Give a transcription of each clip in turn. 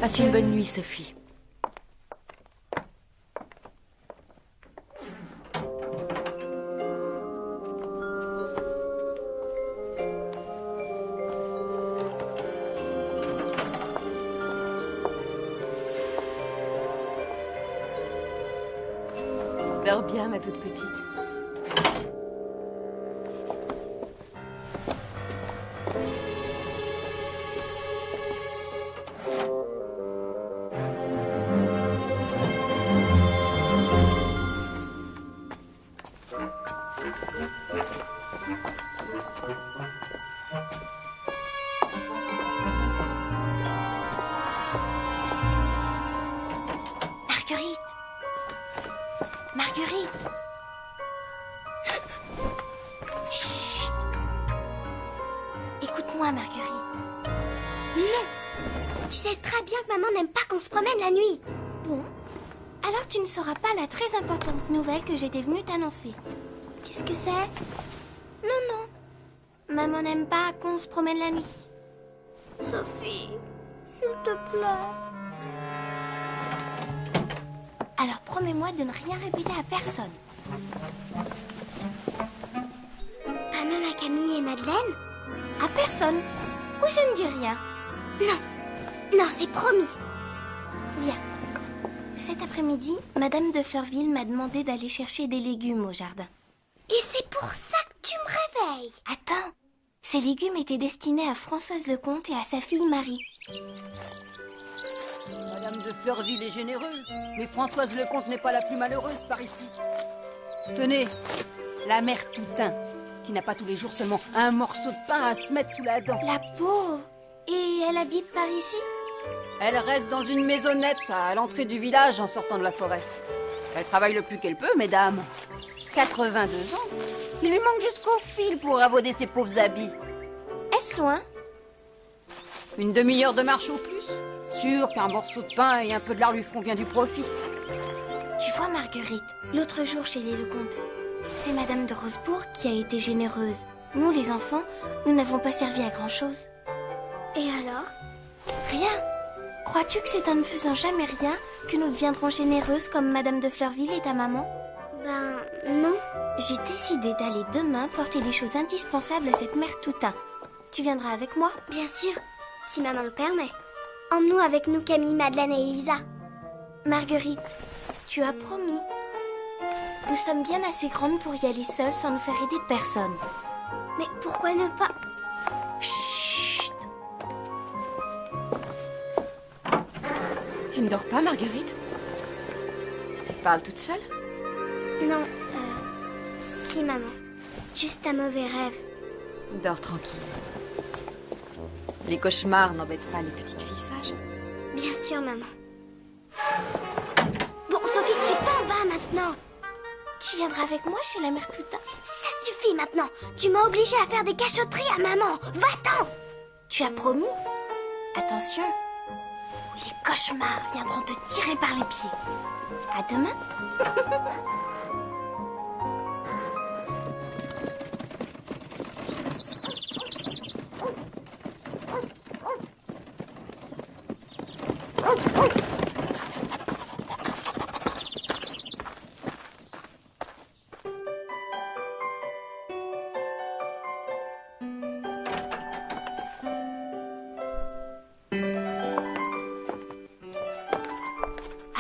Passe une bonne nuit, Sophie. Dors bien, ma toute petite. Marguerite. Chut. Écoute-moi, Marguerite. Non. Tu sais très bien que maman n'aime pas qu'on se promène la nuit. Bon. Alors tu ne sauras pas la très importante nouvelle que j'étais venue t'annoncer. Qu'est-ce que c'est? Non, non. Maman n'aime pas qu'on se promène la nuit. Sophie, s'il te plaît. Alors promets-moi de ne rien répéter à personne. Pas même à Camille et Madeleine? À personne. Ou je ne dis rien. Non, non, c'est promis. Bien. Cet après-midi, Madame de Fleurville m'a demandé d'aller chercher des légumes au jardin. Et c'est pour ça que tu me réveilles. Attends, ces légumes étaient destinés à Françoise Lecomte et à sa fille Marie. Madame de Fleurville est généreuse, mais Françoise Lecomte n'est pas la plus malheureuse par ici. Tenez, la mère Toutain, qui n'a pas tous les jours seulement un morceau de pain à se mettre sous la dent. La pauvre. Et elle habite par ici? Elle reste dans une maisonnette à l'entrée du village en sortant de la forêt. Elle travaille le plus qu'elle peut, mesdames. 82 ans. Il lui manque jusqu'au fil pour ravauder ses pauvres habits. Est-ce loin? Une demi-heure de marche au plus. Sûr qu'un morceau de pain et un peu de lard lui feront bien du profit. Tu vois, Marguerite, l'autre jour chez les Lecomte, c'est Madame de Rosebourg qui a été généreuse. Nous, les enfants, nous n'avons pas servi à grand-chose. Et alors? Rien. Crois-tu que c'est en ne faisant jamais rien que nous deviendrons généreuses comme Madame de Fleurville et ta maman? Ben, non. J'ai décidé d'aller demain porter des choses indispensables à cette mère Toutain. Tu viendras avec moi? Bien sûr, si maman le permet. Emmenons avec nous Camille, Madeleine et Elisa. Marguerite, tu as promis. Nous sommes bien assez grandes pour y aller seules sans nous faire aider de personne. Mais pourquoi ne pas... Chut. Tu ne dors pas, Marguerite? Tu parles toute seule? Non, si maman. Juste un mauvais rêve. Dors tranquille. Les cauchemars n'embêtent pas les petites filles sages. Bien sûr, maman. Bon, Sophie, tu t'en vas maintenant. Tu viendras avec moi chez la mère Toutain? Ça suffit maintenant. Tu m'as obligée à faire des cachotteries à maman. Va-t'en! Tu as promis? Attention, ou les cauchemars viendront te tirer par les pieds. À demain.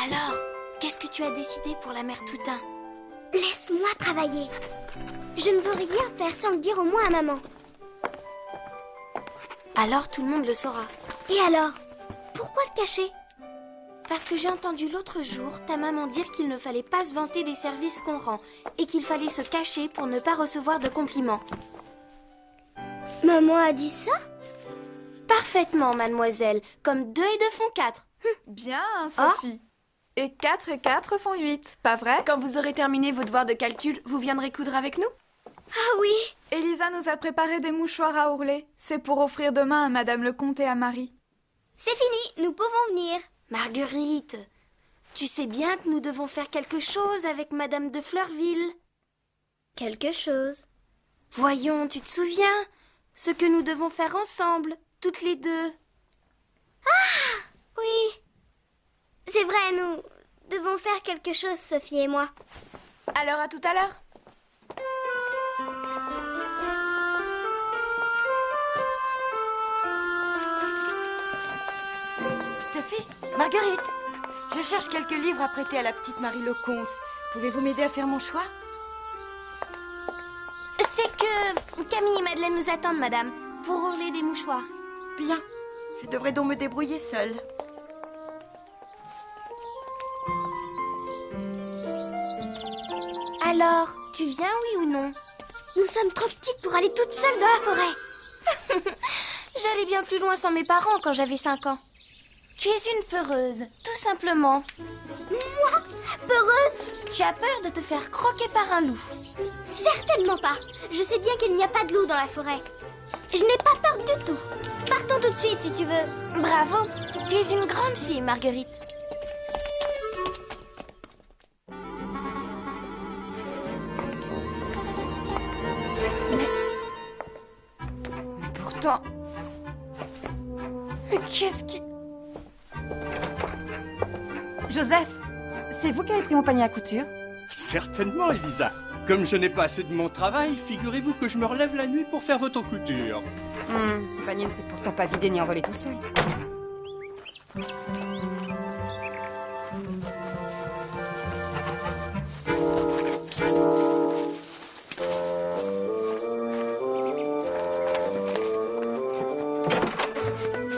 Alors, qu'est-ce que tu as décidé pour la mère Toutain? Laisse-moi travailler. Je ne veux rien faire sans le dire au moins à maman. Alors tout le monde le saura. Et alors? Pourquoi le cacher? Parce que j'ai entendu l'autre jour ta maman dire qu'il ne fallait pas se vanter des services qu'on rend et qu'il fallait se cacher pour ne pas recevoir de compliments. Maman a dit ça? Parfaitement, mademoiselle. Comme 2 et 2 font 4. Bien, Sophie. Et 4 et 4 font 8, pas vrai? Quand vous aurez terminé vos devoirs de calcul, vous viendrez coudre avec nous? Ah oui! Elisa nous a préparé des mouchoirs à ourler. C'est pour offrir demain à Madame Lecomte et à Marie. C'est fini, nous pouvons venir. Marguerite, tu sais bien que nous devons faire quelque chose avec Madame de Fleurville. Quelque chose? Voyons, tu te souviens? Ce que nous devons faire ensemble, toutes les deux. Ah! Oui. allons faire quelque chose, Sophie et moi. Alors à tout à l'heure. Sophie, Marguerite, je cherche quelques livres à prêter à la petite Marie Lecomte. Pouvez-vous m'aider à faire mon choix? C'est que Camille et Madeleine nous attendent, madame, pour ourler des mouchoirs. Bien, je devrais donc me débrouiller seule. Alors, tu viens, oui ou non? Nous sommes trop petites pour aller toutes seules dans la forêt. J'allais bien plus loin sans mes parents quand j'avais 5 ans. Tu es une peureuse, tout simplement. Moi? Peureuse? Tu as peur de te faire croquer par un loup? Certainement pas. Je sais bien qu'il n'y a pas de loup dans la forêt. Je n'ai pas peur du tout. Partons tout de suite si tu veux. Bravo. Tu es une grande fille, Marguerite. Mais pourtant... Mais qu'est-ce qui... Joseph, c'est vous qui avez pris mon panier à couture? Certainement, Elisa. Comme je n'ai pas assez de mon travail, figurez-vous que je me relève la nuit pour faire votre couture. Ce panier ne s'est pourtant pas vidé ni envolé tout seul.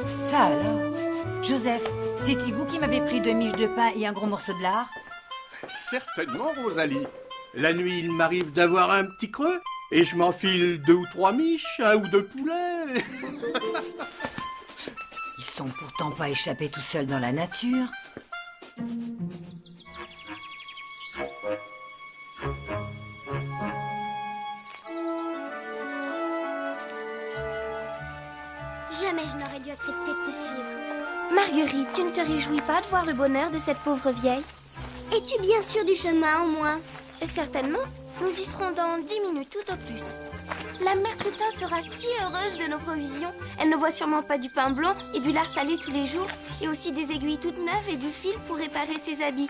Ça alors? Joseph, c'était vous qui m'avez pris 2 miches de pain et un gros morceau de lard? Certainement, Rosalie. La nuit, il m'arrive d'avoir un petit creux et je m'enfile 2 ou 3 miches, 1 ou 2 poulets. Ils sont pourtant pas échappés tout seuls dans la nature. Jamais je n'aurais dû accepter de te suivre. Marguerite, tu ne te réjouis pas de voir le bonheur de cette pauvre vieille? Es-tu bien sûre du chemin, au moins? Certainement. Nous y serons dans 10 minutes, tout au plus. La mère Toutain sera si heureuse de nos provisions. Elle ne voit sûrement pas du pain blanc et du lard salé tous les jours, et aussi des aiguilles toutes neuves et du fil pour réparer ses habits.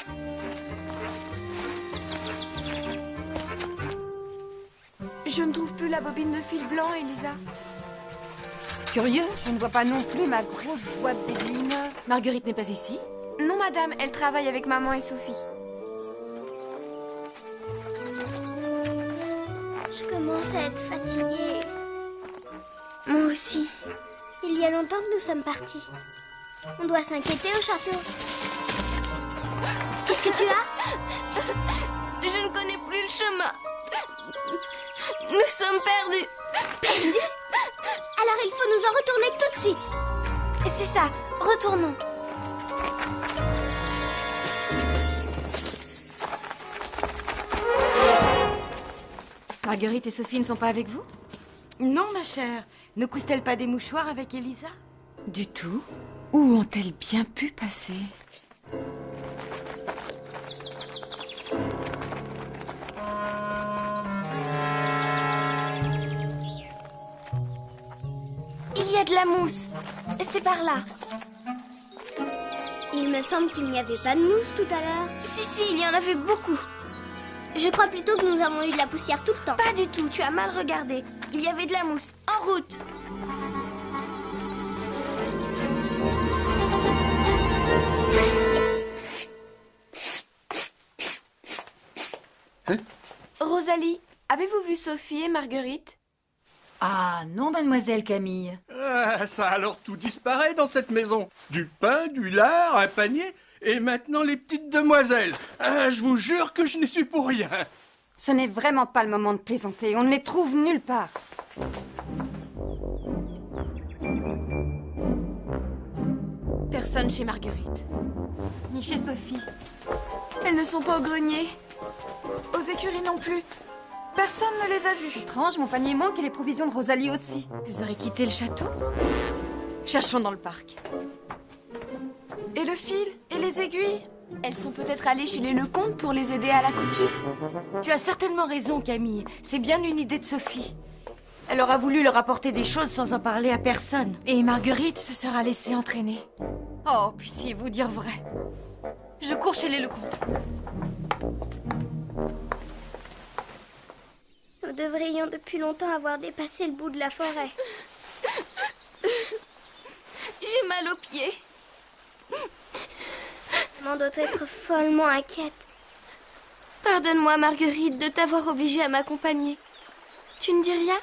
Je ne trouve plus la bobine de fil blanc, Elisa. Curieux, je ne vois pas non plus ma grosse boîte d'aiguilles neuves. Marguerite n'est pas ici? Non, madame, elle travaille avec maman et Sophie. Je commence à être fatiguée. Moi aussi. Il y a longtemps que nous sommes partis. On doit s'inquiéter au château. Qu'est-ce que tu as? Je ne connais plus le chemin. Nous sommes perdus. Perdus? Alors il faut nous en retourner tout de suite. C'est ça, retournons. Marguerite et Sophie ne sont pas avec vous? Non, ma chère. Ne cousent-elles pas des mouchoirs avec Elisa? Du tout. Où ont-elles bien pu passer? Il y a de la mousse. C'est par là. Il me semble qu'il n'y avait pas de mousse tout à l'heure. Si, il y en avait beaucoup. Je crois plutôt que nous avons eu de la poussière tout le temps. Pas du tout, tu as mal regardé. Il y avait de la mousse. En route. Rosalie, avez-vous vu Sophie et Marguerite? Ah non, mademoiselle Camille. Ah, ça alors tout disparaît dans cette maison. Du pain, du lard, un panier, et maintenant les petites demoiselles. Ah, je vous jure que je n'y suis pour rien. Ce n'est vraiment pas le moment de plaisanter. On ne les trouve nulle part. Personne chez Marguerite. Ni chez Sophie. Elles ne sont pas au grenier. Aux écuries non plus. Personne ne les a vues. Étrange, mon panier manque et les provisions de Rosalie aussi. Elles auraient quitté le château? Cherchons dans le parc. Et le fil? Et les aiguilles? Elles sont peut-être allées chez les Lecomte pour les aider à la couture. Tu as certainement raison, Camille. C'est bien une idée de Sophie. Elle aura voulu leur apporter des choses sans en parler à personne. Et Marguerite se sera laissée entraîner. Oh, puissiez-vous dire vrai. Je cours chez les Lecomte. Nous devrions depuis longtemps avoir dépassé le bout de la forêt. J'ai mal aux pieds. Maman doit être follement inquiète. Pardonne-moi, Marguerite, de t'avoir obligée à m'accompagner. Tu ne dis rien?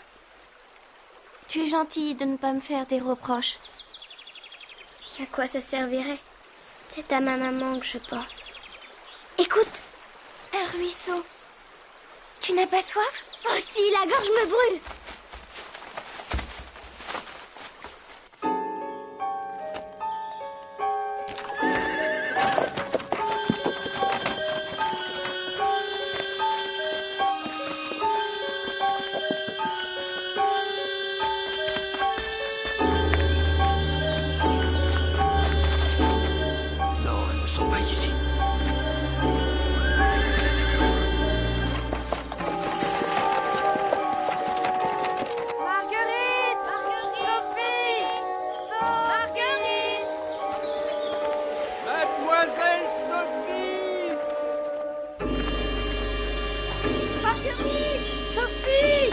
Tu es gentille de ne pas me faire des reproches. À quoi ça servirait? C'est à ma maman que je pense. Écoute, un ruisseau. Tu n'as pas soif? Oh si, la gorge me brûle. Non, elles ne sont pas ici. Marguerite! Sophie! Marguerite! Mademoiselle Sophie! Marguerite! Sophie!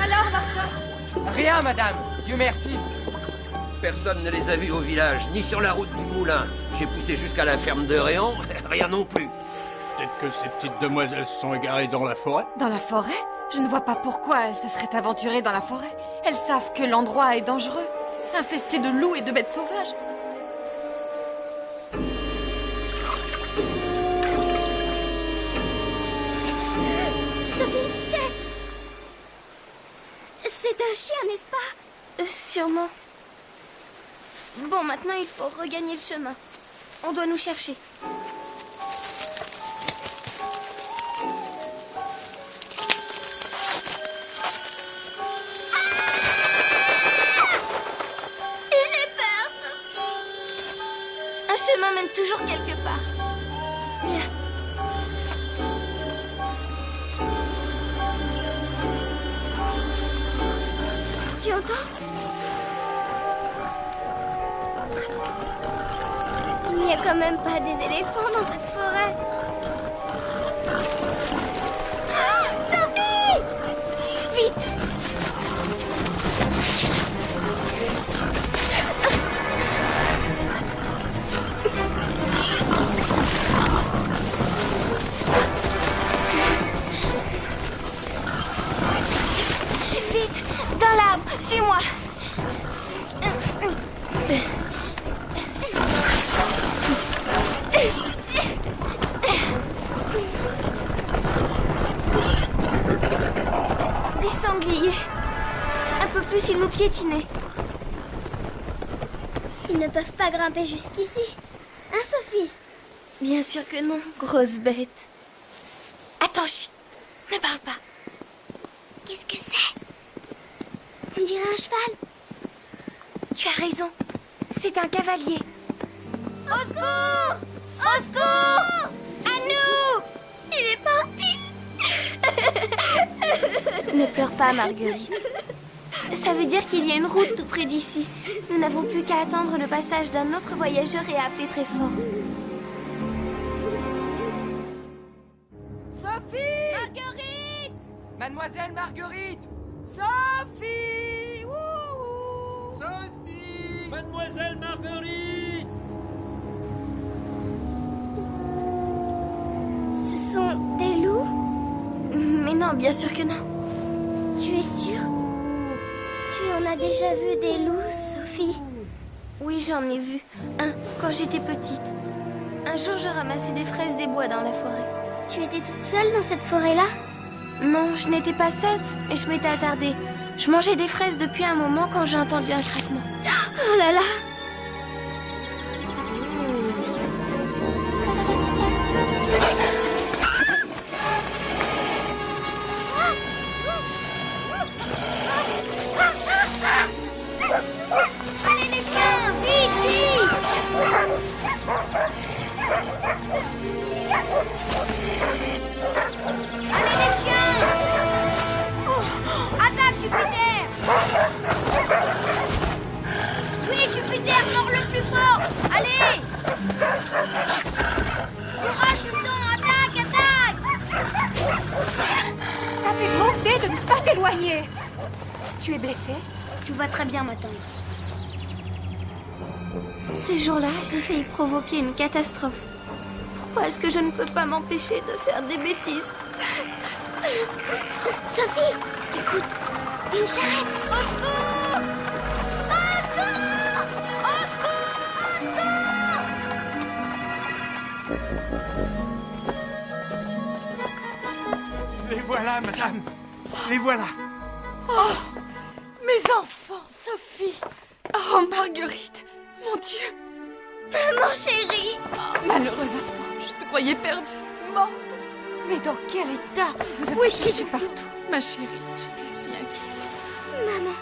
Alors, Martin? Rien, madame. Dieu merci. Personne ne les a vus au village, ni sur la route du moulin. J'ai poussé jusqu'à la ferme de Réan, rien non plus. Peut-être que ces petites demoiselles se sont égarées dans la forêt. Dans la forêt? Je ne vois pas pourquoi elles se seraient aventurées dans la forêt. Elles savent que l'endroit est dangereux, infesté de loups et de bêtes sauvages. Sophie, c'est un chien, n'est-ce pas? Sûrement. Bon, maintenant il faut regagner le chemin. On doit nous chercher. J'ai peur, Sophie. Un chemin mène toujours quelque part. Viens. Tu entends? Il n'y a quand même pas des éléphants dans cette forêt. Ah, Sophie! Vite! Vite! Dans l'arbre! Suis-moi! Des sangliers. Un peu plus, ils nous piétinaient. Ils ne peuvent pas grimper jusqu'ici. Hein, Sophie? Bien sûr que non, grosse bête. Attends, chut. Ne parle pas. Qu'est-ce que c'est? On dirait un cheval. Tu as raison. C'est un cavalier. Au secours! Au secours! À nous! Il est parti! Ne pleure pas, Marguerite. Ça veut dire qu'il y a une route tout près d'ici. Nous n'avons plus qu'à attendre le passage d'un autre voyageur et à appeler très fort. Sophie! Marguerite! Mademoiselle Marguerite! Sophie! Wouhou! Sophie! Mademoiselle Marguerite! Ce sont des loups? Mais non, bien sûr que non. Tu es sûre? Tu en as déjà vu des loups, Sophie? Oui, j'en ai vu un quand j'étais petite. Un jour, je ramassais des fraises des bois dans la forêt. Tu étais toute seule dans cette forêt-là? Non, je n'étais pas seule, mais je m'étais attardée. Je mangeais des fraises depuis un moment quand j'ai entendu un craquement. Oh là là! Tu es blessée? Tout va très bien, ma tante. Ce jour-là, j'ai failli provoquer une catastrophe. Pourquoi est-ce que je ne peux pas m'empêcher de faire des bêtises? Sophie, écoute, une charrette. Au secours! Au secours! Au secours! Au secours! Les voilà, madame. Les voilà. Mes enfants, Sophie! Oh, Marguerite! Mon Dieu! Maman chérie! Malheureuse enfant, je te croyais perdue, morte. Mais dans quel état? Vous avez cherché partout, ma chérie. J'étais si inquiète. Maman,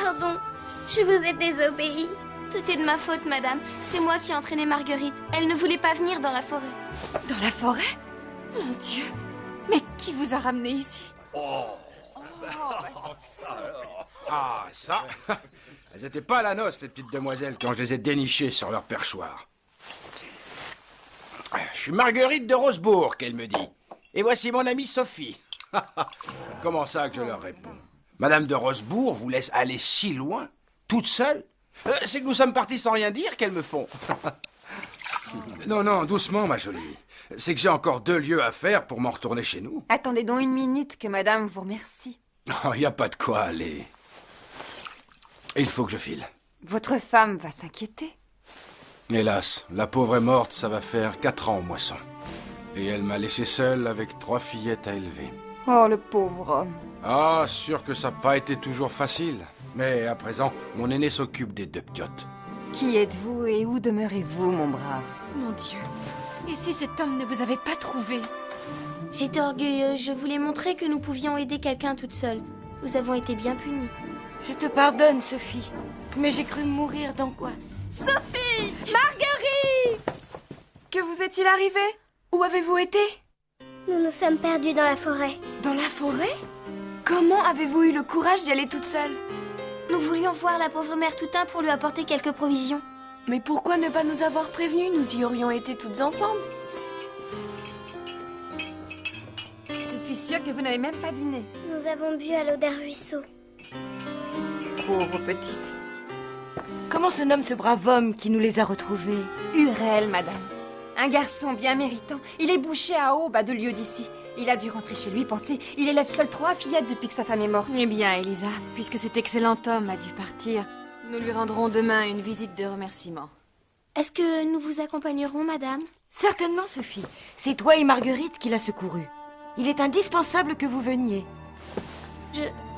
pardon, je vous ai désobéi. Tout est de ma faute, madame. C'est moi qui ai entraîné Marguerite. Elle ne voulait pas venir dans la forêt. Dans la forêt? Mon Dieu! Mais qui vous a ramené ici? Ah, ça. Elles n'étaient pas à la noce, les petites demoiselles, quand je les ai dénichées sur leur perchoir. Je suis Marguerite de Rosebourg, qu'elle me dit. Et voici mon amie Sophie. Comment ça que je leur réponds? Madame de Rosebourg vous laisse aller si loin, toute seule? C'est que nous sommes partis sans rien dire qu'elles me font. Non, non, doucement, ma jolie. C'est que j'ai encore 2 lieues à faire pour m'en retourner chez nous. Attendez donc une minute que madame vous remercie. Oh, y a pas de quoi, allez. Il faut que je file. Votre femme va s'inquiéter. Hélas, la pauvre est morte, ça va faire 4 ans aux moissons. Et elle m'a laissé seule avec 3 fillettes à élever. Oh, le pauvre homme. Ah, sûr que ça n'a pas été toujours facile. Mais à présent, mon aîné s'occupe des 2 piottes. Qui êtes-vous et où demeurez-vous, mon brave? Mon Dieu! Et si cet homme ne vous avait pas trouvé? J'étais orgueilleuse. Je voulais montrer que nous pouvions aider quelqu'un toute seule. Nous avons été bien punis. Je te pardonne, Sophie, mais j'ai cru mourir d'angoisse. Sophie! Marguerite! Que vous est-il arrivé? Où avez-vous été? Nous nous sommes perdus dans la forêt. Dans la forêt? Comment avez-vous eu le courage d'y aller toute seule? Nous voulions voir la pauvre mère Toutain pour lui apporter quelques provisions. Mais pourquoi ne pas nous avoir prévenus? Nous y aurions été toutes ensemble. Je suis sûre que vous n'avez même pas dîné. Nous avons bu à l'eau d'un ruisseau. Pauvre petite. Comment se nomme ce brave homme qui nous les a retrouvés? Urel, madame. Un garçon bien méritant. Il est boucher à Aube, à 2 lieues d'ici. Il a dû rentrer chez lui, pensez, il élève seul 3 fillettes depuis que sa femme est morte. Eh bien, Elisa, puisque cet excellent homme a dû partir, nous lui rendrons demain une visite de remerciement. Est-ce que nous vous accompagnerons, madame? Certainement, Sophie. C'est toi et Marguerite qui l'a secouru. Il est indispensable que vous veniez.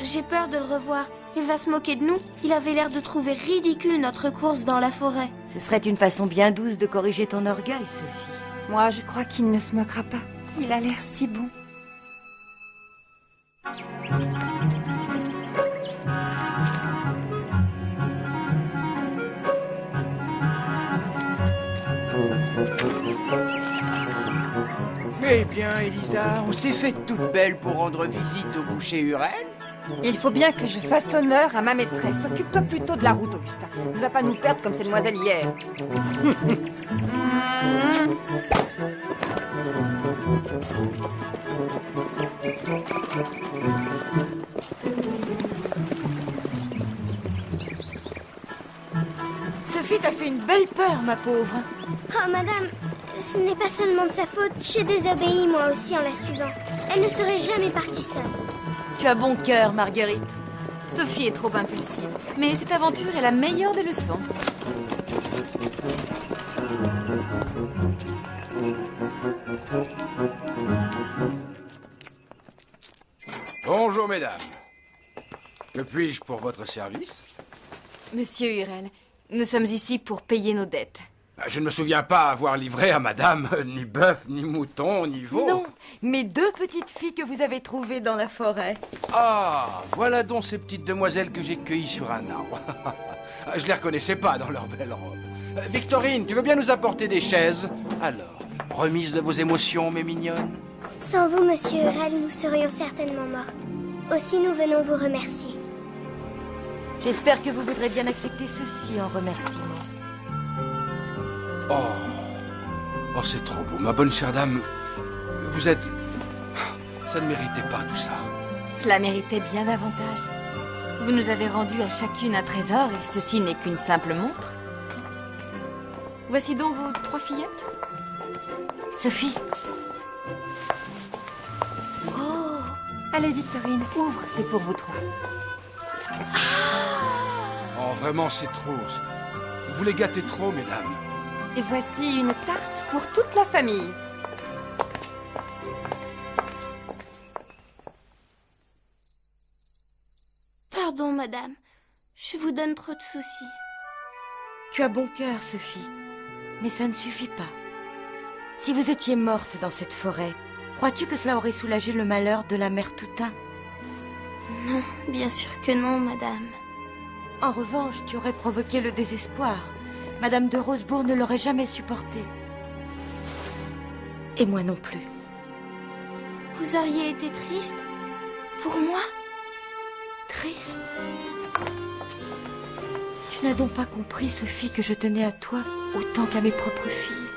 J'ai peur de le revoir. Il va se moquer de nous. Il avait l'air de trouver ridicule notre course dans la forêt. Ce serait une façon bien douce de corriger ton orgueil, Sophie. Moi, je crois qu'il ne se moquera pas. Il a l'air si bon. Eh bien, Elisa, on s'est fait toute belle pour rendre visite au boucher Urel. Il faut bien que je fasse honneur à ma maîtresse. Occupe-toi plutôt de la route, Augustin. Ne va pas nous perdre comme ces demoiselles hier. Sophie t'a fait une belle peur, ma pauvre. Oh, madame, ce n'est pas seulement de sa faute. J'ai désobéi, moi aussi, en la suivant. Elle ne serait jamais partie seule. Tu as bon cœur, Marguerite. Sophie est trop impulsive, mais cette aventure est la meilleure des leçons. Bonjour, mesdames. Que puis-je pour votre service? Monsieur Urel, nous sommes ici pour payer nos dettes. Je ne me souviens pas avoir livré à madame ni bœuf, ni mouton, ni veau. Non, mais 2 petites filles que vous avez trouvées dans la forêt. Ah, voilà donc ces petites demoiselles que j'ai cueillies sur un arbre. Je les reconnaissais pas dans leurs belles robes. Victorine, tu veux bien nous apporter des chaises? Alors, remise de vos émotions, mes mignonnes? Sans vous, monsieur Urel, nous serions certainement mortes. Aussi, nous venons vous remercier. J'espère que vous voudrez bien accepter ceci en remerciement. Oh, c'est trop beau, ma bonne chère dame. Vous êtes... Ça ne méritait pas tout ça. Cela méritait bien davantage. Vous nous avez rendu à chacune un trésor et ceci n'est qu'une simple montre. Voici donc vos 3 fillettes. Sophie, Oh! Allez, Victorine, ouvre, c'est pour vous 3. Oh, vraiment, c'est trop. Vous les gâtez trop, mesdames. Et voici une tarte pour toute la famille. Pardon, madame. Je vous donne trop de soucis. tu as bon cœur, Sophie. Mais ça ne suffit pas. Si vous étiez morte dans cette forêt, crois-tu que cela aurait soulagé le malheur de la mère Toutain? Non, bien sûr que non, madame. En revanche, tu aurais provoqué le désespoir. Madame de Rosebourg ne l'aurait jamais supporté. Et moi non plus. Vous auriez été triste? Pour moi? Triste? Tu n'as donc pas compris, Sophie, que je tenais à toi autant qu'à mes propres filles.